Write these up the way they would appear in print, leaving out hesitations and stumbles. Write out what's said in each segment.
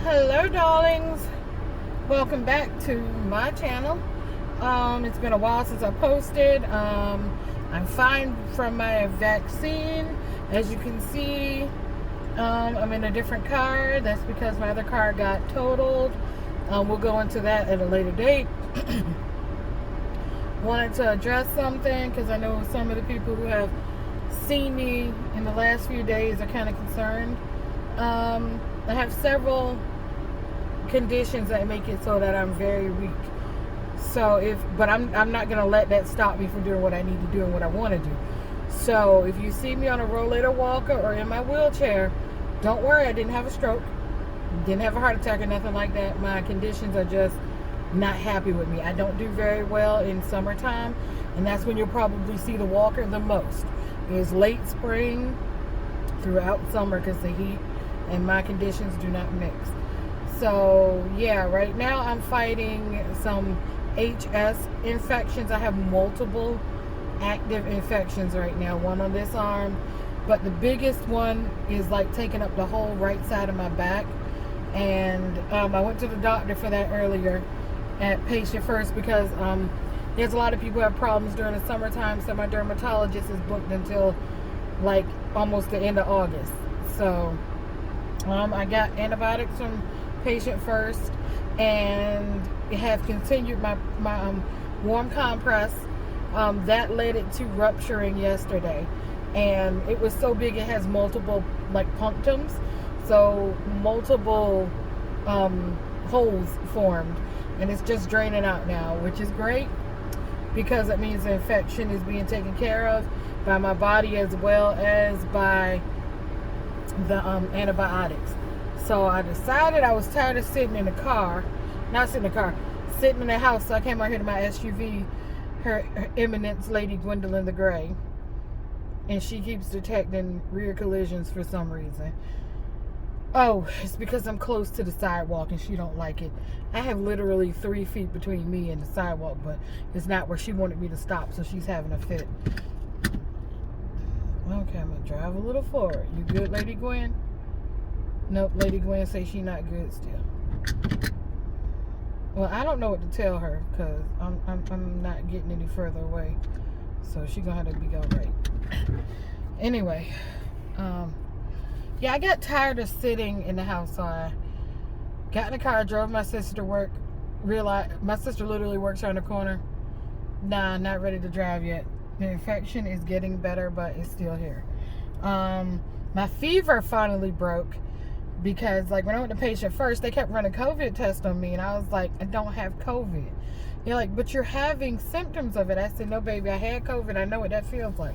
Hello darlings, welcome back to my channel. It's been a while since I posted. I'm fine from my vaccine. As you can see, I'm in a different car. That's because my other car got totaled. We'll go into that at a later date. Wanted to address something because I know some of the people who have seen me in the last few days are kind of concerned. I have several conditions that make it so that I'm very weak. But I'm not gonna let that stop me from doing what I need to do and what I want to do. So if you see me on a rollator walker or in my wheelchair, don't worry, I didn't have a stroke, didn't have a heart attack or nothing like that. My conditions are just not happy with me. I don't do very well in summertime, and that's when you'll probably see the walker the most. Is late spring throughout summer because the heat and my conditions do not mix. So yeah, right now I'm fighting some HS infections. I have multiple active infections right now, one on this arm, but the biggest one is like taking up the whole right side of my back. And I went to the doctor for that earlier at Patient First because there's a lot of people who have problems during the summertime, so my dermatologist is booked until like almost the end of August. So I got antibiotics from Patient First and have continued my warm compress. That led it to rupturing yesterday, and it was so big it has multiple like punctums, so multiple holes formed, and it's just draining out now, which is great because it means the infection is being taken care of by my body as well as by the antibiotics. So I decided I was tired of sitting in the car, sitting in the house. So I came out here to my SUV, her Eminence Lady Gwendolyn the Gray, and she keeps detecting rear collisions for some reason. Oh, it's because I'm close to the sidewalk and she don't like it. I have literally 3 feet between me and the sidewalk, but it's not where she wanted me to stop, so she's having a fit. Okay, I'm gonna drive a little forward. You good, Lady Gwen? Nope, Lady Gwen say she not good still. Well, I don't know what to tell her because I'm not getting any further away, so she gonna have to be all right. Anyway, yeah, I got tired of sitting in the house, so I got in the car, drove my sister to work. Realized my sister literally works around the corner. Nah, not ready to drive yet. The infection is getting better, but it's still here. My fever finally broke because, like, when I went to Patient First, they kept running COVID tests on me, and I was like, I don't have COVID. They're like, but you're having symptoms of it. I said, no, baby, I had COVID. I know what that feels like.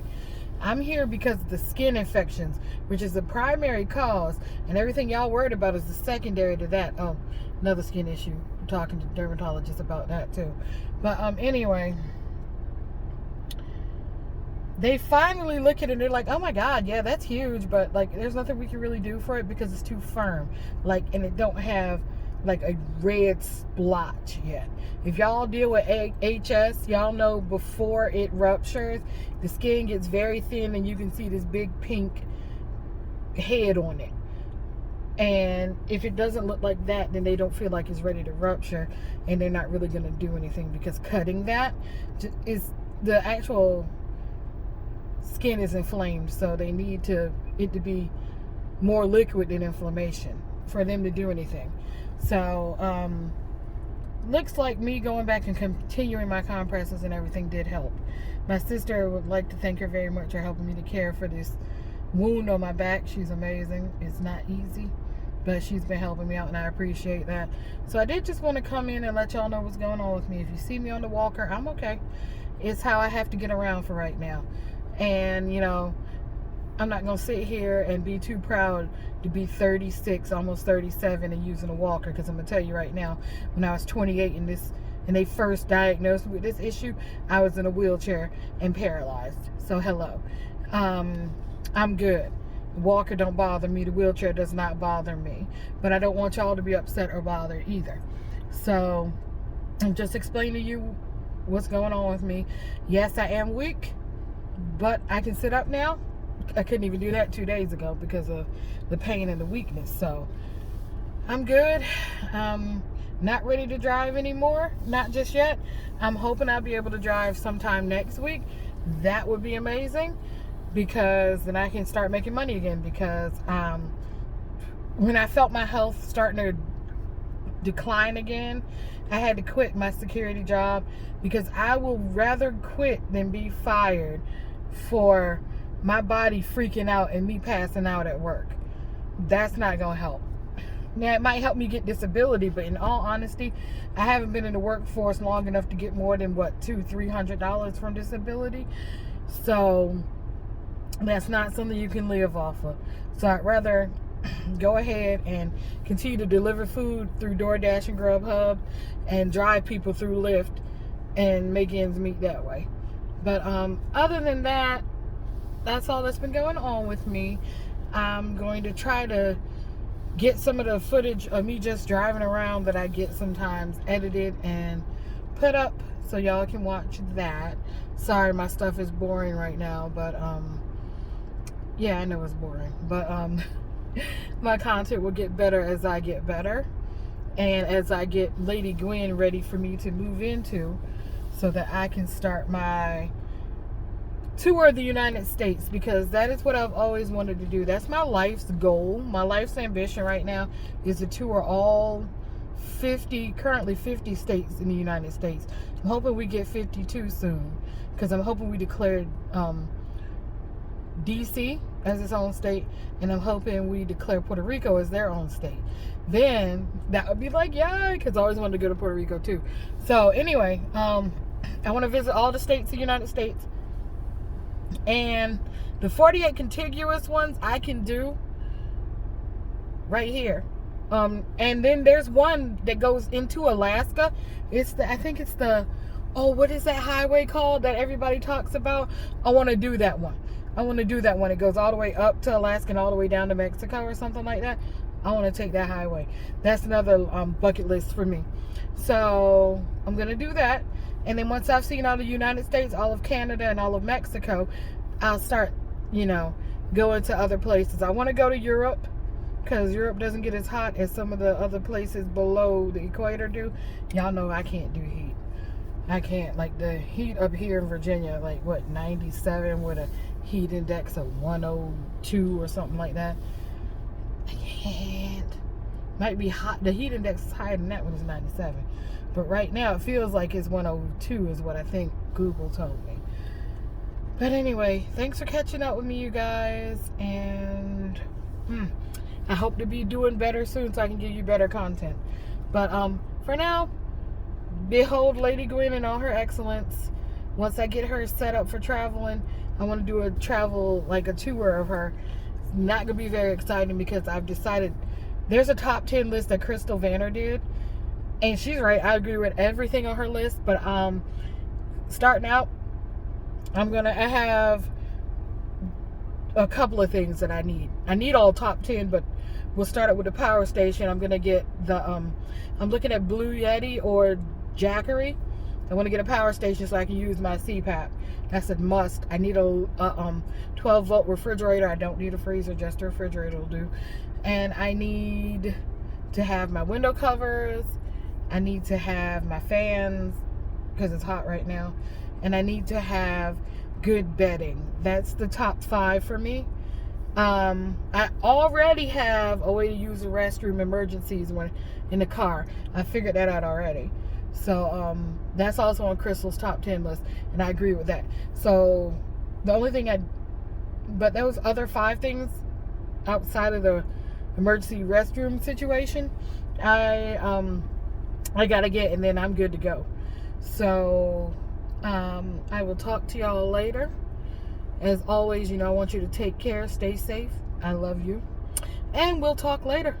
I'm here because of the skin infections, which is the primary cause, and everything y'all worried about is the secondary to that. Oh, another skin issue. I'm talking to dermatologists about that too. But anyway, they finally look at it and they're like, oh my God, yeah, that's huge, but like there's nothing we can really do for it because it's too firm. Like, and it don't have like a red splotch yet. If y'all deal with HS, y'all know before it ruptures, the skin gets very thin and you can see this big pink head on it. And if it doesn't look like that, then they don't feel like it's ready to rupture, and they're not really going to do anything because cutting that is the actual skin is inflamed, so they need it to be more liquid than inflammation for them to do anything. So looks like me going back and continuing my compresses and everything did help. My sister would like to thank her very much for helping me to care for this wound on my back. She's amazing. It's not easy, but she's been helping me out, and I appreciate that. So I did just want to come in and let y'all know what's going on with me. If you see me on the walker, I'm okay. It's how I have to get around for right now. And, you know, I'm not going to sit here and be too proud to be 36, almost 37 and using a walker, because I'm going to tell you right now, when I was 28 and they first diagnosed me with this issue, I was in a wheelchair and paralyzed. So hello. I'm good. The walker don't bother me. The wheelchair does not bother me. But I don't want y'all to be upset or bothered either. So I'm just explaining to you what's going on with me. Yes, I am weak, but I can sit up now. I couldn't even do that 2 days ago because of the pain and the weakness. So I'm good. Not ready to drive anymore. Not just yet. I'm hoping I'll be able to drive sometime next week. That would be amazing, because then I can start making money again. Because when I felt my health starting to decline again, I had to quit my security job, because I will rather quit than be fired for my body freaking out and me passing out at work. That's not going to help. Now, it might help me get disability, but in all honesty, I haven't been in the workforce long enough to get more than $200-300 from disability. So that's not something you can live off of. So I'd rather go ahead and continue to deliver food through DoorDash and Grubhub, and drive people through Lyft and make ends meet that way. But other than that, that's all that's been going on with me. I'm going to try to get some of the footage of me just driving around that I get sometimes edited and put up so y'all can watch that. Sorry, my stuff is boring right now, but yeah, I know it's boring, but my content will get better as I get better, and as I get Lady Gwen ready for me to move into, so that I can start my tour of the United States, because that is what I've always wanted to do. That's my life's goal. My life's ambition right now is to tour all currently 50 states in the United States. I'm hoping we get 52 soon, because I'm hoping we declare DC as its own state, and I'm hoping we declare Puerto Rico as their own state. Then that would be like, yeah, because I always wanted to go to Puerto Rico too. So anyway, I want to visit all the states of the United States. And the 48 contiguous ones I can do right here. And then there's one that goes into Alaska. I think it's the, what is that highway called that everybody talks about? I want to do that one. It goes all the way up to Alaska and all the way down to Mexico or something like that. I want to take that highway. That's another bucket list for me. So I'm going to do that. And then once I've seen all the United States, all of Canada, and all of Mexico, I'll start, going to other places. I want to go to Europe, because Europe doesn't get as hot as some of the other places below the equator do. Y'all know I can't do heat. I can't. Like the heat up here in Virginia, 97 with a heat index of 102 or something like that. I can't. Might be hot. The heat index is higher than that when it's 97. But right now it feels like it's 102 is what I think Google told me. But anyway, thanks for catching up with me, you guys. And I hope to be doing better soon so I can give you better content. But for now, behold Lady Gwen in all her excellence. Once I get her set up for traveling, I want to do a tour of her. It's not going to be very exciting, because I've decided there's a top 10 list that Crystal Vanner did. And she's right. I agree with everything on her list. But starting out, I have a couple of things that I need. I need all top 10, but we'll start it with the power station. I'm going to get the, I'm looking at Blue Yeti or Jackery. I want to get a power station so I can use my CPAP. That's a must. I need a 12-volt refrigerator. I don't need a freezer, just a refrigerator will do. And I need to have my window covers. I need to have my fans, because it's hot right now. And I need to have good bedding. That's the top 5 for me. I already have a way to use the restroom emergencies when in the car. I figured that out already. So that's also on Crystal's top 10 list, and I agree with that. So the only thing but those other 5 things outside of the emergency restroom situation, I gotta get, and then I'm good to go. So I will talk to y'all later. As always, I want you to take care, stay safe. I love you, and we'll talk later.